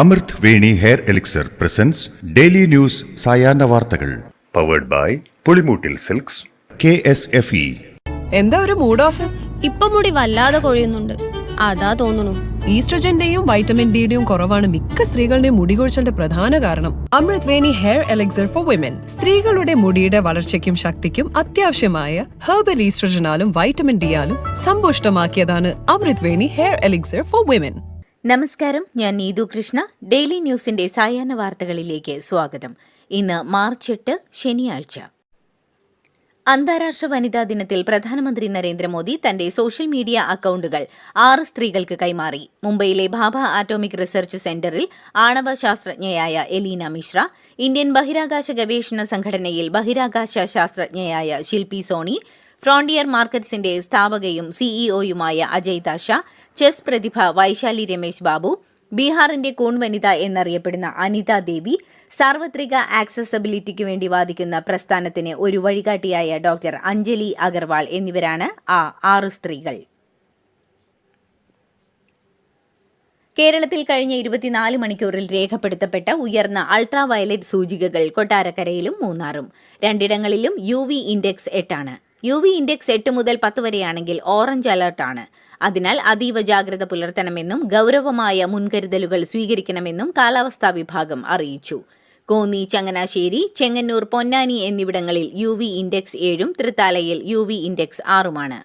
അമൃത് Veni hair elixir presents daily news സായാഹ്ന വാർത്തകൾ powered by Pulimoottil silks KSFE. എന്താ ഒരു മൂഡ് ഓഫ്? ഇപ്പൊ മുടി വല്ലാതെ കൊഴിയുന്നുണ്ട്, അതാ തോന്നുന്നു. ഈസ്ട്രജന്റെയും വൈറ്റമിൻ ഡിയുടെയും കുറവാണ് മിക്ക സ്ത്രീകളുടെയും മുടി കൊഴിച്ചിലിന്റെ പ്രധാന കാരണം. അമൃത് Veni hair elixir for women സ്ത്രീകളുടെ മുടിയുടെ വളർച്ചയ്ക്കും ശക്തിക്കും അത്യാവശ്യമായ herbal ഈസ്ട്രജനാലും vitamin ഡിയാലും സമ്പുഷ്ടമാക്കിയതാണ് Amrit Veni hair elixir for women. നമസ്കാരം, ഞാൻ നീതു കൃഷ്ണ. ഡെയിലി ന്യൂസിന്റെ സായാഹ്ന വാർത്തകളിലേക്ക് സ്വാഗതം. ഇന്ന് മാർച്ച് 8 ശനിയാഴ്ച. അന്താരാഷ്ട്ര വനിതാ ദിനത്തിൽ പ്രധാനമന്ത്രി നരേന്ദ്രമോദി തന്റെ സോഷ്യൽ മീഡിയ അക്കൌണ്ടുകൾ 6 സ്ത്രീകൾക്ക് കൈമാറി. മുംബൈയിലെ ഭാഭ ആറ്റോമിക് റിസർച്ച് സെന്ററിൽ ആണവ ശാസ്ത്രജ്ഞയായ എലീന മിശ്ര, ഇന്ത്യൻ ബഹിരാകാശ ഗവേഷണ സംഘടനയിൽ ബഹിരാകാശ ശാസ്ത്രജ്ഞയായ ശില്പി സോണി, ഫ്രോണ്ടിയർ മാർക്കറ്റ്സിന്റെ സ്ഥാപകയും സിഇഒയുമായ അജയ് താഷ, ചെസ് പ്രതിഭ വൈശാലി രമേശ് ബാബു, ബീഹാറിന്റെ കൂൺ വനിത എന്നറിയപ്പെടുന്ന അനിത ദേവി, സാർവത്രിക ആക്സസബിലിറ്റിക്ക് വേണ്ടി വാദിക്കുന്ന പ്രസ്ഥാനത്തിന് ഒരു വഴികാട്ടിയായ ഡോക്ടർ അഞ്ജലി അഗർവാൾ എന്നിവരാണ് ആ 6 സ്ത്രീകൾ. കേരളത്തിൽ കഴിഞ്ഞ 24 മണിക്കൂറിൽ രേഖപ്പെടുത്തപ്പെട്ട ഉയർന്ന അൾട്രാ വയലറ്റ് സൂചികകൾ കൊട്ടാരക്കരയിലും മൂന്നാറും. 2 ഇടങ്ങളിലും UV ഇൻഡെക്സ് 8 ആണ്. UV ഇൻഡെക്സ് 8 മുതൽ 10 വരെയാണെങ്കിൽ ഓറഞ്ച് അലർട്ടാണ്. അതിനാൽ അതീവ ജാഗ്രത പുലർത്തണമെന്നും ഗൌരവമായ മുൻകരുതലുകൾ സ്വീകരിക്കണമെന്നും കാലാവസ്ഥാ വിഭാഗം അറിയിച്ചു. കോന്നി, ചങ്ങനാശ്ശേരി, ചെങ്ങന്നൂർ, പൊന്നാനി എന്നിവിടങ്ങളിൽ UV ഇൻഡെക്സ് 7ഉം തൃത്താലയിൽ UV ഇൻഡെക്സ് 6ഉമാണ്.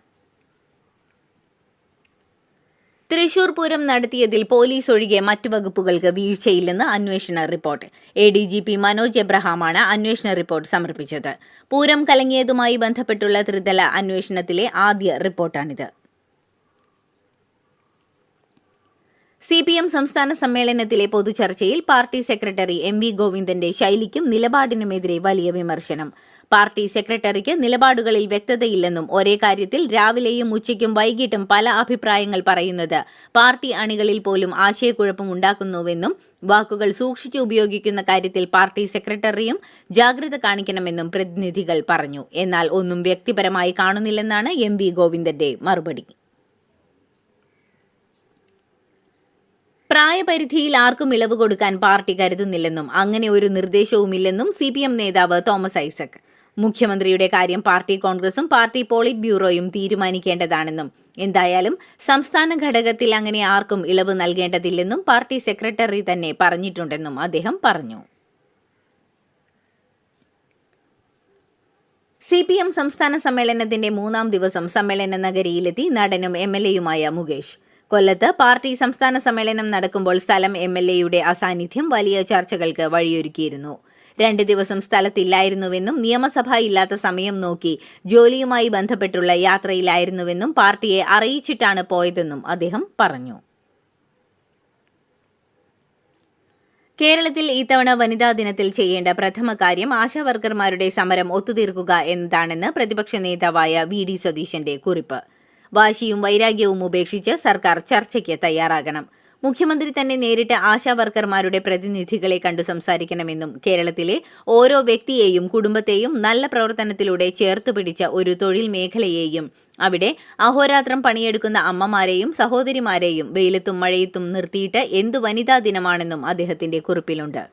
തൃശൂർ പൂരം നടത്തിയതിൽ പോലീസ് ഒഴികെ മറ്റു വകുപ്പുകൾക്ക് വീഴ്ചയില്ലെന്ന് അന്വേഷണ റിപ്പോർട്ട്. ADGP മനോജ് എബ്രഹാമാണ് അന്വേഷണ റിപ്പോർട്ട് സമർപ്പിച്ചത്. പൂരം കലങ്ങിയതുമായി ബന്ധപ്പെട്ടുള്ള ത്രിതല അന്വേഷണത്തിലെ ആദ്യ റിപ്പോർട്ടാണിത്. CPM സംസ്ഥാന സമ്മേളനത്തിലെ പൊതുചർച്ചയിൽ പാർട്ടി സെക്രട്ടറി MV ഗോവിന്ദന്റെ ശൈലിക്കും നിലപാടിനുമെതിരെ വലിയ വിമർശനം. പാർട്ടി സെക്രട്ടറിക്ക് നിലപാടുകളിൽ വ്യക്തതയില്ലെന്നും ഒരേ കാര്യത്തിൽ രാവിലെയും ഉച്ചയ്ക്കും വൈകിട്ടും പല അഭിപ്രായങ്ങൾ പറയുന്നത് പാർട്ടി അണികളിൽ പോലും ആശയക്കുഴപ്പം ഉണ്ടാക്കുന്നുവെന്നും വാക്കുകൾ സൂക്ഷിച്ച് ഉപയോഗിക്കുന്ന കാര്യത്തിൽ പാർട്ടി സെക്രട്ടറിയും ജാഗ്രത കാണിക്കണമെന്നും പ്രതിനിധികൾ പറഞ്ഞു. എന്നാൽ ഒന്നും വ്യക്തിപരമായി കാണുന്നില്ലെന്നാണ് MV ഗോവിന്ദന്റെ മറുപടി. പ്രായപരിധിയിൽ ആർക്കും ഇളവ് കൊടുക്കാൻ പാർട്ടി കരുതുന്നില്ലെന്നും അങ്ങനെ ഒരു നിർദ്ദേശവുമില്ലെന്നും CPM നേതാവ് തോമസ് ഐസക്. മുഖ്യമന്ത്രിയുടെ കാര്യം പാർട്ടി കോൺഗ്രസും പാർട്ടി പോളിറ്റ് ബ്യൂറോയും തീരുമാനിക്കേണ്ടതാണെന്നും എന്തായാലും സംസ്ഥാന ഘടകത്തിൽ അങ്ങനെ ആർക്കും ഇളവ് നൽകേണ്ടതില്ലെന്നും പാർട്ടി സെക്രട്ടറി തന്നെ പറഞ്ഞിട്ടുണ്ടെന്നും അദ്ദേഹം പറഞ്ഞു. CPM സംസ്ഥാന സമ്മേളനത്തിന്റെ 3ാം ദിവസം സമ്മേളന നഗരിയിലെത്തി നടനും MLAയുമായ മുകേഷ്. കൊല്ലത്ത് പാർട്ടി സംസ്ഥാന സമ്മേളനം നടക്കുമ്പോൾ സ്ഥലം MLAയുടെ അസാന്നിധ്യം വലിയ ചർച്ചകൾക്ക് വഴിയൊരുക്കിയിരുന്നു. 2 ദിവസം സ്ഥലത്തില്ലായിരുന്നുവെന്നും നിയമസഭ ഇല്ലാത്ത സമയം നോക്കി ജോലിയുമായി ബന്ധപ്പെട്ടുള്ള യാത്രയിലായിരുന്നുവെന്നും പാർട്ടിയെ അറിയിച്ചിട്ടാണ് പോയതെന്നും അദ്ദേഹം പറഞ്ഞു. കേരളത്തിൽ ഇത്തവണ വനിതാ ദിനത്തിൽ ചെയ്യേണ്ട പ്രഥമ കാര്യം ആശാവർക്കർമാരുടെ സമരം ഒത്തുതീർക്കുക എന്നതാണെന്ന് പ്രതിപക്ഷ നേതാവായ VD സതീശന്റെ കുറിപ്പ്. വാശിയും വൈരാഗ്യവും ഉപേക്ഷിച്ച് സർക്കാർ ചർച്ചയ്ക്ക് തയ്യാറാകണം. മുഖ്യമന്ത്രി തന്നെ നേരിട്ട് ആശാവർക്കർമാരുടെ പ്രതിനിധികളെ കണ്ടു സംസാരിക്കണമെന്നും കേരളത്തിലെ ഓരോ വ്യക്തിയെയും കുടുംബത്തെയും നല്ല പ്രവർത്തനത്തിലൂടെ ചേർത്ത് പിടിച്ച ഒരു തൊഴിൽ മേഖലയെയും അവിടെ അഹോരാത്രം പണിയെടുക്കുന്ന അമ്മമാരെയും സഹോദരിമാരെയും വെയിലത്തും മഴയത്തും നിർത്തിയിട്ട് എന്തു വനിതാ ദിനമാണെന്നും അദ്ദേഹത്തിന്റെ കുറിപ്പിലുണ്ട്.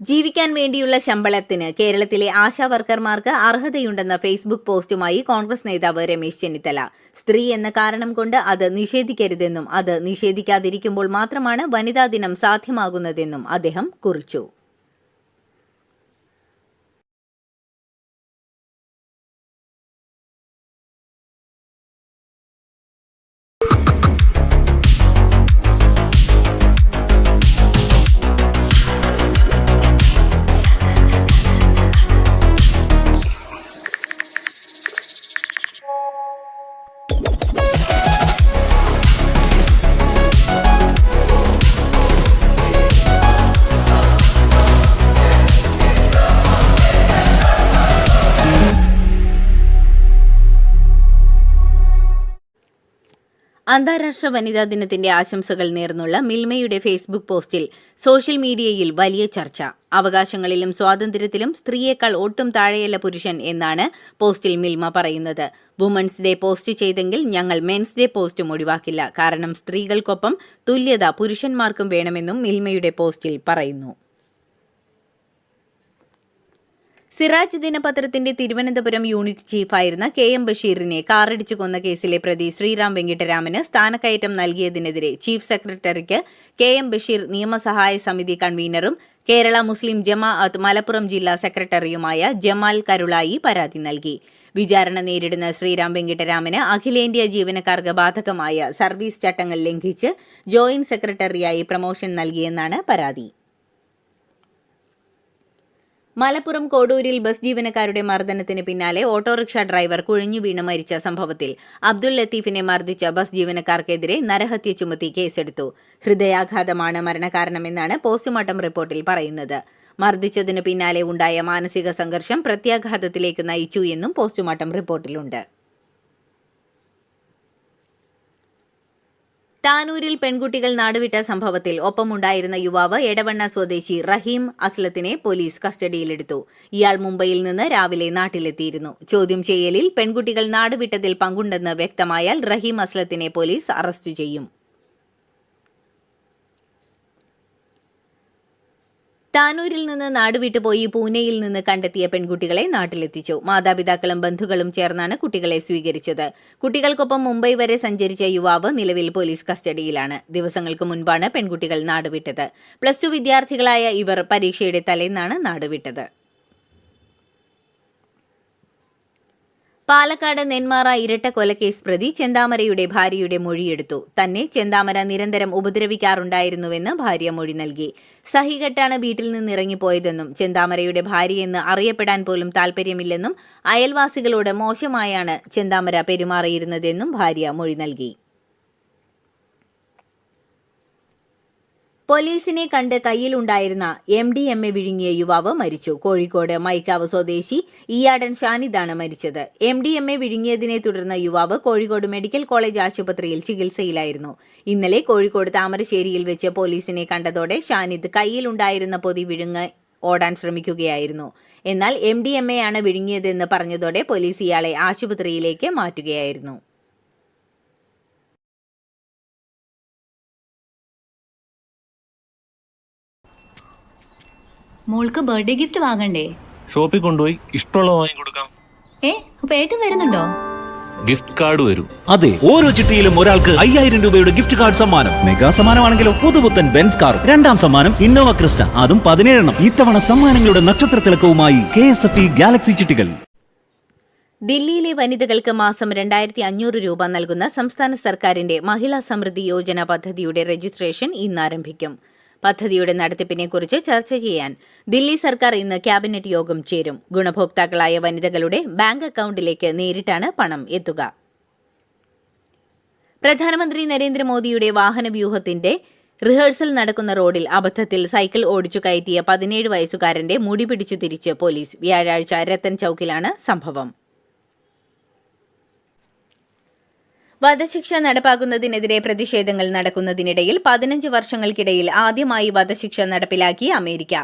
ജീവിക്കാൻ വേണ്ടിയുള്ള ശമ്പളത്തിന് കേരളത്തിലെ ആശാവർക്കർമാർക്ക് അർഹതയുണ്ടെന്ന ഫേസ്ബുക്ക് പോസ്റ്റുമായി കോൺഗ്രസ് നേതാവ് രമേശ് ചെന്നിത്തല. സ്ത്രീ എന്ന കാരണം കൊണ്ട് അത് നിഷേധിക്കരുതെന്നും അത് നിഷേധിക്കാതിരിക്കുമ്പോൾ മാത്രമാണ് വനിതാ ദിനം സാധ്യമാകുന്നതെന്നും അദ്ദേഹം കുറിച്ചു. അന്താരാഷ്ട്ര വനിതാ ദിനത്തിന്റെ ആശംസകൾ നേർന്നുള്ള മിൽമയുടെ ഫേസ്ബുക്ക് പോസ്റ്റിൽ സോഷ്യൽ മീഡിയയിൽ വലിയ ചർച്ച. അവകാശങ്ങളിലും സ്വാതന്ത്ര്യത്തിലും സ്ത്രീയേക്കാൾ ഒട്ടും താഴെയല്ല പുരുഷൻ എന്നാണ് പോസ്റ്റിൽ മിൽമ പറയുന്നത്. വുമൻസ് ഡേ പോസ്റ്റ് ചെയ്തെങ്കിൽ ഞങ്ങൾ മെൻസ് ഡേ പോസ്റ്റും ഒഴിവാക്കില്ല. കാരണം സ്ത്രീകൾക്കൊപ്പം തുല്യത പുരുഷന്മാർക്കും വേണമെന്നും മിൽമയുടെ പോസ്റ്റിൽ പറയുന്നു. സിറാജ് ദിനപത്രത്തിന്റെ തിരുവനന്തപുരം യൂണിറ്റ് ചീഫായിരുന്ന KM ബഷീറിനെ കാറിടിച്ചു കൊന്ന കേസിലെ പ്രതി ശ്രീറാം വെങ്കിട്ടരാമന് സ്ഥാനക്കയറ്റം നൽകിയതിനെതിരെ ചീഫ് സെക്രട്ടറിക്ക് KM ബഷീർ നിയമസഹായ സമിതി കൺവീനറും കേരള മുസ്ലിം ജമാഅത്ത് മലപ്പുറം ജില്ലാ സെക്രട്ടറിയുമായ ജമാൽ കരുളായി പരാതി നൽകി. വിചാരണ നേരിടുന്ന ശ്രീറാം വെങ്കിട്ടരാമന് അഖിലേന്ത്യാ ജീവനക്കാർക്ക് ബാധകമായ സർവീസ് ചട്ടങ്ങൾ ലംഘിച്ച് ജോയിന്റ് സെക്രട്ടറിയായി പ്രമോഷൻ നൽകിയെന്നാണ് പരാതി. മലപ്പുറം കോഡൂരിൽ ബസ് ജീവനക്കാരുടെ മർദ്ദനത്തിന് പിന്നാലെ ഓട്ടോറിക്ഷ ഡ്രൈവർ കുഴഞ്ഞു വീണ് മരിച്ച സംഭവത്തിൽ അബ്ദുൽ ലത്തീഫിനെ മർദ്ദിച്ച ബസ് ജീവനക്കാർക്കെതിരെ നരഹത്യ ചുമത്തി കേസെടുത്തു. ഹൃദയാഘാതമാണ് മരണകാരണമെന്നാണ് പോസ്റ്റ്മോർട്ടം റിപ്പോർട്ടിൽ പറയുന്നത്. മർദ്ദിച്ചതിനു പിന്നാലെ ഉണ്ടായ മാനസിക സംഘർഷം പ്രത്യാഘാതത്തിലേക്ക് നയിച്ചു എന്നും പോസ്റ്റ്മോർട്ടം റിപ്പോർട്ടിലുണ്ട്. താനൂരിൽ പെൺകുട്ടികൾ നാടുവിട്ട സംഭവത്തിൽ ഒപ്പമുണ്ടായിരുന്ന യുവാവ് എടവണ്ണ സ്വദേശി റഹീം അസ്ലത്തിനെ പോലീസ് കസ്റ്റഡിയിലെടുത്തു. ഇയാൾ മുംബൈയിൽ നിന്ന് രാവിലെ നാട്ടിലെത്തിയിരുന്നു. ചോദ്യം ചെയ്യലിൽ പെൺകുട്ടികൾ നാടുവിട്ടതിൽ പങ്കുണ്ടെന്ന് വ്യക്തമായാൽ റഹീം അസ്ലത്തിനെ പോലീസ് അറസ്റ്റ് ചെയ്യും. താനൂരിൽ നിന്ന് നാടുവിട്ടുപോയി പൂനെയിൽ നിന്ന് കണ്ടെത്തിയ പെൺകുട്ടികളെ നാട്ടിലെത്തിച്ചു. മാതാപിതാക്കളും ബന്ധുക്കളും ചേർന്നാണ് കുട്ടികളെ സ്വീകരിച്ചത്. കുട്ടികൾക്കൊപ്പം മുംബൈ വരെ സഞ്ചരിച്ച യുവാവ് നിലവിൽ പോലീസ് കസ്റ്റഡിയിലാണ്. ദിവസങ്ങൾക്ക് മുൻപാണ് പെൺകുട്ടികൾ നാടുവിട്ടത്. +2 വിദ്യാർത്ഥികളായ ഇവർ പരീക്ഷയുടെ തലേന്നാണ് നാടുവിട്ടത്. പാലക്കാട് നെന്മാറ ഇരട്ട കൊലക്കേസ് പ്രതി ചെന്താമരയുടെ ഭാര്യയുടെ മൊഴിയെടുത്തു. തന്നെ ചെന്താമര നിരന്തരം ഉപദ്രവിക്കാറുണ്ടായിരുന്നുവെന്ന് ഭാര്യ മൊഴി നൽകി. സഹികെട്ടാണ് വീട്ടിൽ നിന്നിറങ്ങിപ്പോയതെന്നും ചെന്താമരയുടെ ഭാര്യയെന്ന് അറിയപ്പെടാൻ പോലും താൽപര്യമില്ലെന്നും അയൽവാസികളോട് മോശമായാണ് ചെന്താമര പെരുമാറിയിരുന്നതെന്നും ഭാര്യ മൊഴി നൽകി. പോലീസിനെ കണ്ട് കയ്യിലുണ്ടായിരുന്ന MDMA വിഴുങ്ങിയ യുവാവ് മരിച്ചു. കോഴിക്കോട് മൈക്കാവ് സ്വദേശി ഈയാടൻ ഷാനിദാണ് മരിച്ചത്. MDMA വിഴുങ്ങിയതിനെ തുടർന്ന് യുവാവ് കോഴിക്കോട് മെഡിക്കൽ കോളേജ് ആശുപത്രിയിൽ ചികിത്സയിലായിരുന്നു. ഇന്നലെ കോഴിക്കോട് താമരശ്ശേരിയിൽ വെച്ച് പോലീസിനെ കണ്ടതോടെ ഷാനിദ് കയ്യിലുണ്ടായിരുന്ന പൊതി വിഴുങ്ങി ഓടാൻ ശ്രമിക്കുകയായിരുന്നു. എന്നാൽ MDMA ആണ് വിഴുങ്ങിയതെന്ന് പറഞ്ഞതോടെ പോലീസ് ഇയാളെ ആശുപത്രിയിലേക്ക് മാറ്റുകയായിരുന്നു. മോൾക്ക് ബർത്ത്ഡേ ഗിഫ്റ്റ് വാങ്ങണ്ടേ? ഷോപ്പിൽ കൊണ്ടുപോയി ഇഷ്ടമുള്ളത് വാങ്ങി കൊടുക്കാം. അപ്പൊ ഏട്ടൻ വരുന്നുണ്ടോ? ഗിഫ്റ്റ് കാർഡ് വരും. അതെ, ഓരോ ചിട്ടിയിലും ഒരാൾക്ക് 5000 രൂപയുടെ ഗിഫ്റ്റ് കാർഡ് സമ്മാനം. മെഗാ സമ്മാനമാണെങ്കിലോ പുതുപുത്തൻ ബെൻസ് കാർ. രണ്ടാം സമ്മാനം ഇന്നോവ ക്രിസ്റ്റ, അതും 17 ഇത്തവണ സമ്മാനങ്ങളുടെ നക്ഷത്ര തിളക്കവുമായി KSFE ഗാലക്സി ചിട്ടികൾ. ദില്ലിയിലെ വനിതകൾക്ക് മാസം 2500 രൂപ നൽകുന്ന സംസ്ഥാന സർക്കാരിന്റെ മഹിളാ സമൃദ്ധി യോജന പദ്ധതിയുടെ രജിസ്ട്രേഷൻ ഇന്ന് ആരംഭിക്കും. പദ്ധതിയുടെ നടത്തിപ്പിനെക്കുറിച്ച് ചർച്ച ചെയ്യാൻ ദില്ലി സർക്കാർ ഇന്ന് ക്യാബിനറ്റ് യോഗം ചേരും. ഗുണഭോക്താക്കളായ വനിതകളുടെ ബാങ്ക് അക്കൗണ്ടിലേക്ക് നേരിട്ടാണ് പണം എത്തുക. പ്രധാനമന്ത്രി നരേന്ദ്രമോദിയുടെ വാഹനവ്യൂഹത്തിന്റെ റിഹേഴ്സൽ നടക്കുന്ന റോഡിൽ അബദ്ധത്തിൽ സൈക്കിൾ ഓടിച്ചു കയറ്റിയ 17 വയസ്സുകാരന്റെ മുടി പിടിച്ചു തിരിച്ച് പോലീസ്. വ്യാഴാഴ്ച രത്തൻ ചൌക്കിലാണ് സംഭവം. വധശിക്ഷ നടപ്പാക്കുന്നതിനെതിരെ പ്രതിഷേധങ്ങൾ നടക്കുന്നതിനിടയിൽ 15 വർഷങ്ങൾക്കിടയിൽ ആദ്യമായി വധശിക്ഷ നടപ്പിലാക്കി അമേരിക്ക.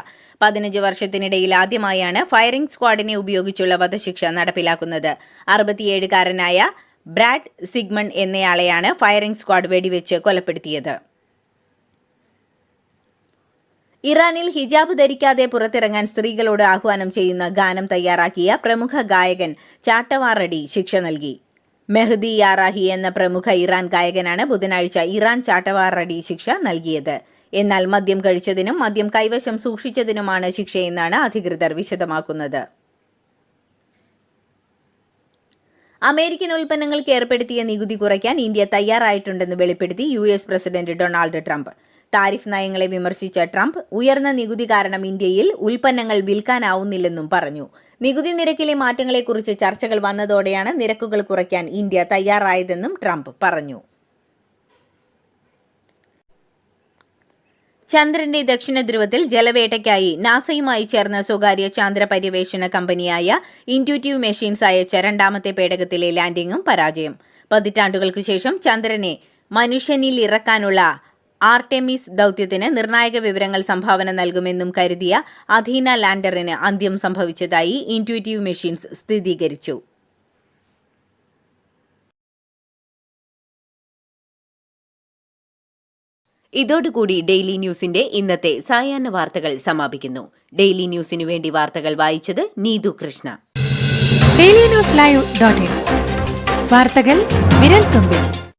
15 വർഷത്തിനിടയിൽ ആദ്യമായാണ് ഫയറിംഗ് സ്ക്വാഡിനെ ഉപയോഗിച്ചുള്ള വധശിക്ഷ നടപ്പിലാക്കുന്നത്. 67-കാരനായ ബ്രാഡ് സിഗ്മൺ എന്നയാളെയാണ് ഫയറിംഗ് സ്ക്വാഡ് വെടിവെച്ച് കൊലപ്പെടുത്തിയത്. ഇറാനിൽ ഹിജാബ് ധരിക്കാതെ പുറത്തിറങ്ങാൻ സ്ത്രീകളോട് ആഹ്വാനം ചെയ്യുന്ന ഗാനം തയ്യാറാക്കിയ പ്രമുഖ ഗായകൻ ചാട്ടവാറടി ശിക്ഷ നൽകി. മെഹ്ദി യാറാഹി എന്ന പ്രമുഖ ഇറാൻ ഗായകനാണ് ബുധനാഴ്ച ഇറാൻ ചാട്ടവാറടി ശിക്ഷ നൽകിയത്. എന്നാൽ മദ്യം കഴിച്ചതിനും മദ്യം കൈവശം സൂക്ഷിച്ചതിനുമാണ് ശിക്ഷയെന്നാണ് അധികൃതർ വിശദമാക്കുന്നത്. അമേരിക്കൻ ഉൽപ്പന്നങ്ങൾക്ക് ഏർപ്പെടുത്തിയ നികുതി കുറയ്ക്കാൻ ഇന്ത്യ തയ്യാറായിട്ടുണ്ടെന്ന് വെളിപ്പെടുത്തി US president Donald Trump. Tariff നയങ്ങളെ വിമർശിച്ച ട്രംപ് ഉയർന്ന നികുതി കാരണം ഇന്ത്യയിൽ ഉൽപ്പന്നങ്ങൾ വിൽക്കാനാവുന്നില്ലെന്നും പറഞ്ഞു. നികുതി നിരക്കിലെ മാറ്റങ്ങളെക്കുറിച്ച് ചർച്ചകൾ വന്നതോടെയാണ് നിരക്കുകൾ കുറയ്ക്കാൻ ഇന്ത്യ തയ്യാറായതെന്നും ട്രംപ് പറഞ്ഞു. ചന്ദ്രന്റെ ദക്ഷിണ ധ്രുവത്തിൽ ജലവേട്ടയ്ക്കായി നാസയുമായി ചേർന്ന സ്വകാര്യ ചാന്ദ്ര പര്യവേഷണ കമ്പനിയായ ഇൻറ്റ്യൂറ്റീവ് മെഷീൻസ് അയച്ച രണ്ടാമത്തെ പേടകത്തിലെ ലാൻഡിംഗും പരാജയം. 10 പതിറ്റാണ്ടുകൾക്ക് ശേഷം ചന്ദ്രനെ മനുഷ്യനിൽ ഇറക്കാനുള്ള ആർടെമിസ് ദൗത്യത്തിന് നിർണായക വിവരങ്ങൾ സംഭാവന നൽകുമെന്നും കരുതിയ അഥീന ലാൻഡറിന് അന്ത്യം സംഭവിച്ചതായി ഇൻറ്റ്യൂറ്റീവ് മെഷീൻസ് സ്ഥിരീകരിച്ചു. ഇതോടുകൂടി ഡെയിലി ന്യൂസിന്റെ ഇന്നത്തെ സായാഹ്ന വാർത്തകൾ സമാപിക്കുന്നു. ഡെയിലി ന്യൂസിനു വേണ്ടി വാർത്തകൾ വായിച്ചത് നീതു കൃഷ്ണ. ഡെയിലി ന്യൂസ് ലൈവ്.in വാർത്തകൾ വിരൽ തുമ്പിൽ.